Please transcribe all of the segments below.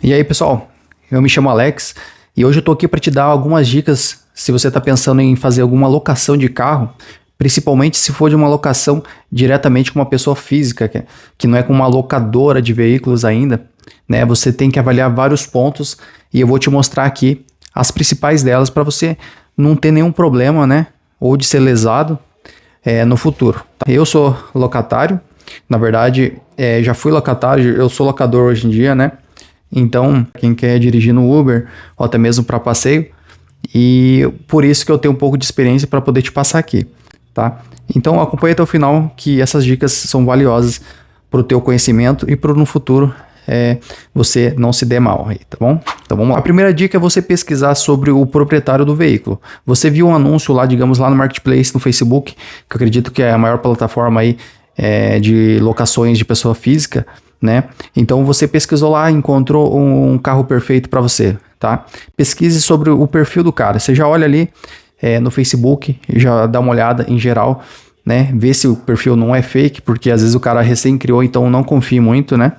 E aí, pessoal, eu me chamo Alex e hoje eu tô aqui para te dar algumas dicas se você está pensando em fazer alguma locação de carro, principalmente se for de uma locação diretamente com uma pessoa física, que não é com uma locadora de veículos ainda, né? Você tem que avaliar vários pontos e eu vou te mostrar aqui as principais delas para você não ter nenhum problema, né? Ou de ser lesado no futuro. Eu sou locatário, na verdade, já fui locatário, eu sou locador hoje em dia, né? Então, quem quer dirigir no Uber ou até mesmo para passeio, e por isso que eu tenho um pouco de experiência para poder te passar aqui, tá? Então, acompanhe até o final que essas dicas são valiosas para o teu conhecimento e para no futuro você não se der mal aí, tá bom? Então vamos lá. A primeira dica é você pesquisar sobre o proprietário do veículo. Você viu um anúncio lá, digamos, lá no Marketplace, no Facebook, que eu acredito que é a maior plataforma aí de locações de pessoa física, né? Então você pesquisou lá, encontrou um carro perfeito para você, tá? Pesquise sobre o perfil do cara. Você já olha ali no Facebook, já dá uma olhada em geral, né? Vê se o perfil não é fake, porque às vezes o cara recém criou, então não confie muito, né?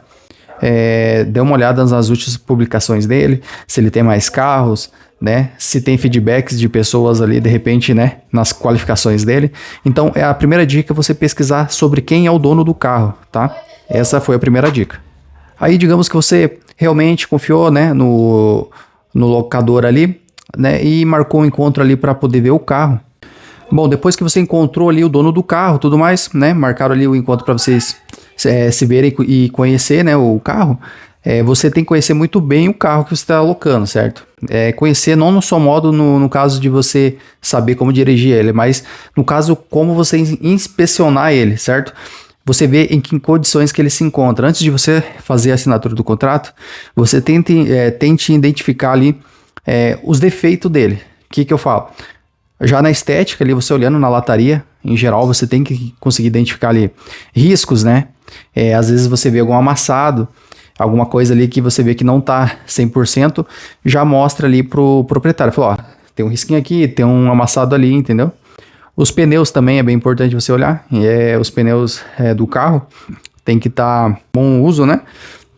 Dê uma olhada nas últimas publicações dele, se ele tem mais carros, né? Se tem feedbacks de pessoas ali, de repente, né? Nas qualificações dele. Então, a primeira dica é você pesquisar sobre quem é o dono do carro, tá? Essa foi a primeira dica. Aí, digamos que você realmente confiou, né? No locador ali, né? E marcou um encontro ali para poder ver o carro. Bom, depois que você encontrou ali o dono do carro, tudo mais, né? Marcaram ali o encontro para vocês se verem e conhecer, né, o carro. Você tem que conhecer muito bem o carro que você está alocando, certo? Conhecer não no só modo no caso de você saber como dirigir ele, mas no caso como você inspecionar ele, certo? Você vê em que condições que ele se encontra. Antes de você fazer a assinatura do contrato, você tente identificar ali os defeitos dele. O que eu falo? Já na estética ali, você olhando na lataria, em geral, você tem que conseguir identificar ali riscos, né? Às vezes você vê algum amassado, alguma coisa ali que você vê que não tá 100%, já mostra ali pro proprietário. Fala, ó, tem um risquinho aqui, tem um amassado ali, entendeu? Os pneus também é bem importante você olhar. Os pneus do carro tem que estar bom uso, né?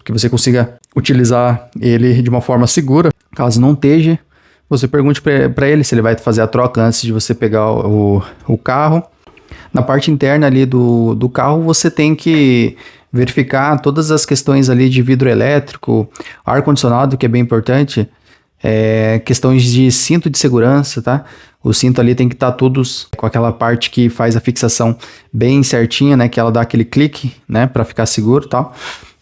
Que você consiga utilizar ele de uma forma segura. Caso não esteja, você pergunte para ele se ele vai fazer a troca antes de você pegar o carro. Na parte interna ali do carro, você tem que verificar todas as questões ali de vidro elétrico, ar-condicionado, que é bem importante, questões de cinto de segurança, tá? O cinto ali tem que estar todos com aquela parte que faz a fixação bem certinha, né? Que ela dá aquele clique, né? Para ficar seguro e tal.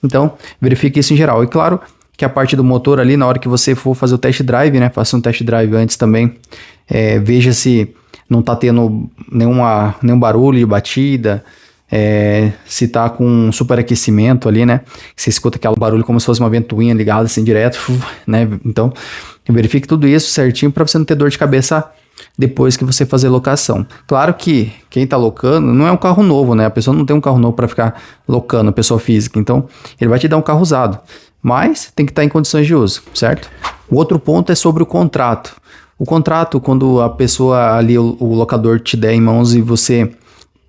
Então, verifique isso em geral. E claro que a parte do motor ali, na hora que você for fazer o test drive, né? Faça um test drive antes também. Veja se não tá tendo nenhum barulho de batida, se tá com superaquecimento ali, né? Você escuta aquele barulho como se fosse uma ventoinha ligada assim direto, né? Então, verifique tudo isso certinho para você não ter dor de cabeça depois que você fazer locação. Claro que quem tá locando não é um carro novo, né? A pessoa não tem um carro novo para ficar locando, a pessoa física. Então, ele vai te dar um carro usado, mas tem que estar em condições de uso, certo? O outro ponto é sobre o contrato. O contrato, quando a pessoa ali, o locador te der em mãos e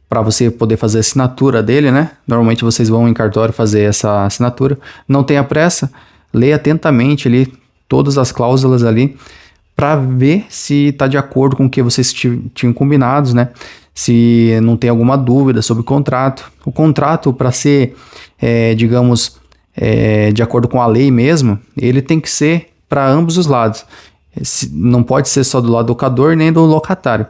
para você poder fazer a assinatura dele, né? Normalmente vocês vão em cartório fazer essa assinatura. Não tenha pressa, leia atentamente ali todas as cláusulas ali para ver se está de acordo com o que vocês tinham combinados, né? Se não tem alguma dúvida sobre o contrato. O contrato, para ser, digamos, de acordo com a lei mesmo, ele tem que ser para ambos os lados. Não pode ser só do lado do locador nem do locatário.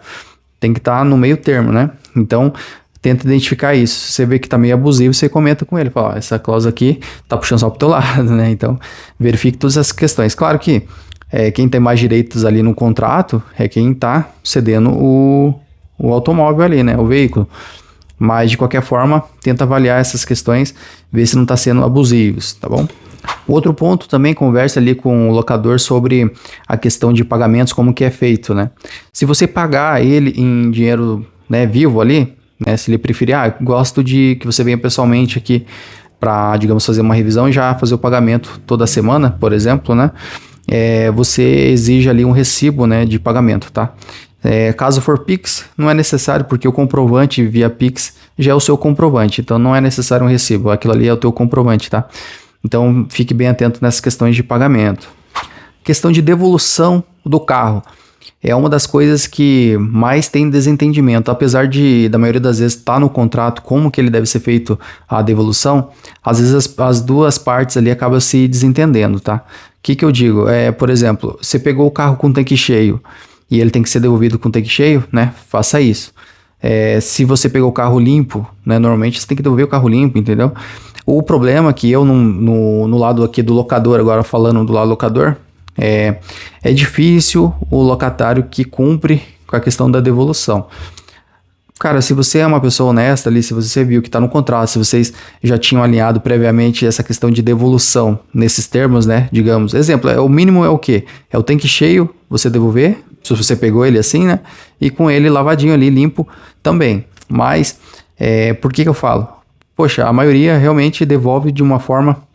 Tem que estar no meio termo, né? Então, tenta identificar isso. Se você vê que está meio abusivo, você comenta com ele. Fala, essa cláusula aqui tá puxando só pro teu lado, né? Então, verifique todas essas questões. Claro que quem tem mais direitos ali no contrato é quem está cedendo o automóvel ali, né? O veículo. Mas, de qualquer forma, tenta avaliar essas questões, ver se não está sendo abusivos, tá bom? Outro ponto também, conversa ali com o locador sobre a questão de pagamentos, como que é feito, né? Se você pagar ele em dinheiro, né, vivo ali, né, se ele preferir, gosto de que você venha pessoalmente aqui para, digamos, fazer uma revisão e já fazer o pagamento toda semana, por exemplo, né? Você exige ali um recibo, né, de pagamento, tá? Caso for Pix, não é necessário, porque o comprovante via Pix já é o seu comprovante, então não é necessário um recibo, aquilo ali é o teu comprovante, tá? Então fique bem atento nessas questões de pagamento. Questão de devolução do carro. É uma das coisas que mais tem desentendimento, apesar de, da maioria das vezes, estar no contrato como que ele deve ser feito a devolução, às vezes as duas partes ali acabam se desentendendo, tá? O que eu digo? Por exemplo, você pegou o carro com tanque cheio e ele tem que ser devolvido com tanque cheio, né? Faça isso. Se você pegou o carro limpo, né? Normalmente você tem que devolver o carro limpo, entendeu? O problema é que eu, no lado aqui do locador, agora falando do lado locador, é difícil o locatário que cumpre com a questão da devolução. Cara, se você é uma pessoa honesta ali, se você viu que está no contrato, se vocês já tinham alinhado previamente essa questão de devolução nesses termos, né? Digamos, exemplo, o mínimo é o quê? É o tanque cheio, você devolver, se você pegou ele assim, né? E com ele lavadinho ali, limpo também. Mas, por que eu falo? Poxa, a maioria realmente devolve de uma forma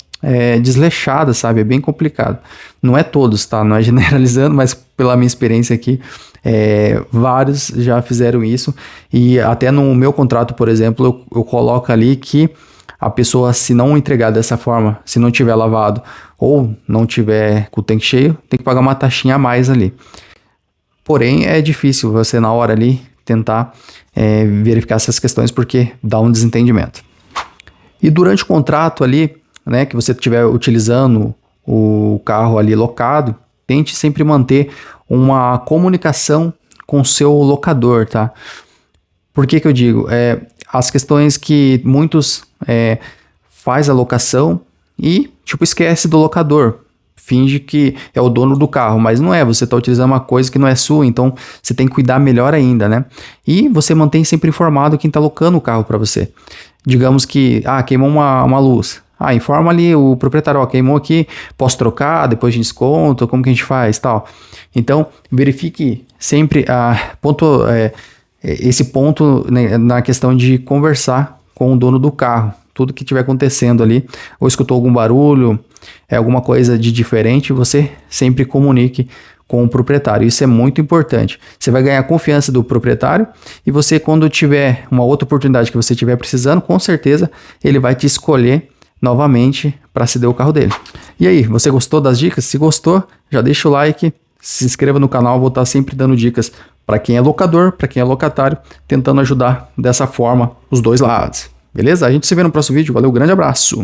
desleixada, sabe? É bem complicado. Não é todos, tá? Não é generalizando, mas pela minha experiência aqui, vários já fizeram isso. E até no meu contrato, por exemplo, eu coloco ali que a pessoa, se não entregar dessa forma, se não tiver lavado ou não tiver com o tanque cheio, tem que pagar uma taxinha a mais ali. Porém, é difícil você na hora ali tentar verificar essas questões porque dá um desentendimento. E durante o contrato ali, né, que você estiver utilizando o carro ali locado, tente sempre manter uma comunicação com o seu locador, tá? Por que eu digo? As questões que muitos faz a locação e, tipo, esquece do locador. Finge que é o dono do carro, mas não é. Você está utilizando uma coisa que não é sua, então você tem que cuidar melhor ainda, né? E você mantém sempre informado quem está locando o carro para você. Digamos que, queimou uma luz. Informa ali o proprietário, queimou aqui, posso trocar, depois de desconto, como que a gente faz, tal. Então, verifique sempre esse ponto, né, na questão de conversar com o dono do carro. Tudo que estiver acontecendo ali, ou escutou algum barulho, alguma coisa de diferente, você sempre comunique com o proprietário. Isso é muito importante. Você vai ganhar a confiança do proprietário e você, quando tiver uma outra oportunidade que você estiver precisando, com certeza ele vai te escolher novamente para ceder o carro dele. E aí, você gostou das dicas? Se gostou, já deixa o like, se inscreva no canal, vou estar sempre dando dicas para quem é locador, para quem é locatário, tentando ajudar dessa forma os dois lados. Beleza? A gente se vê no próximo vídeo. Valeu, grande abraço!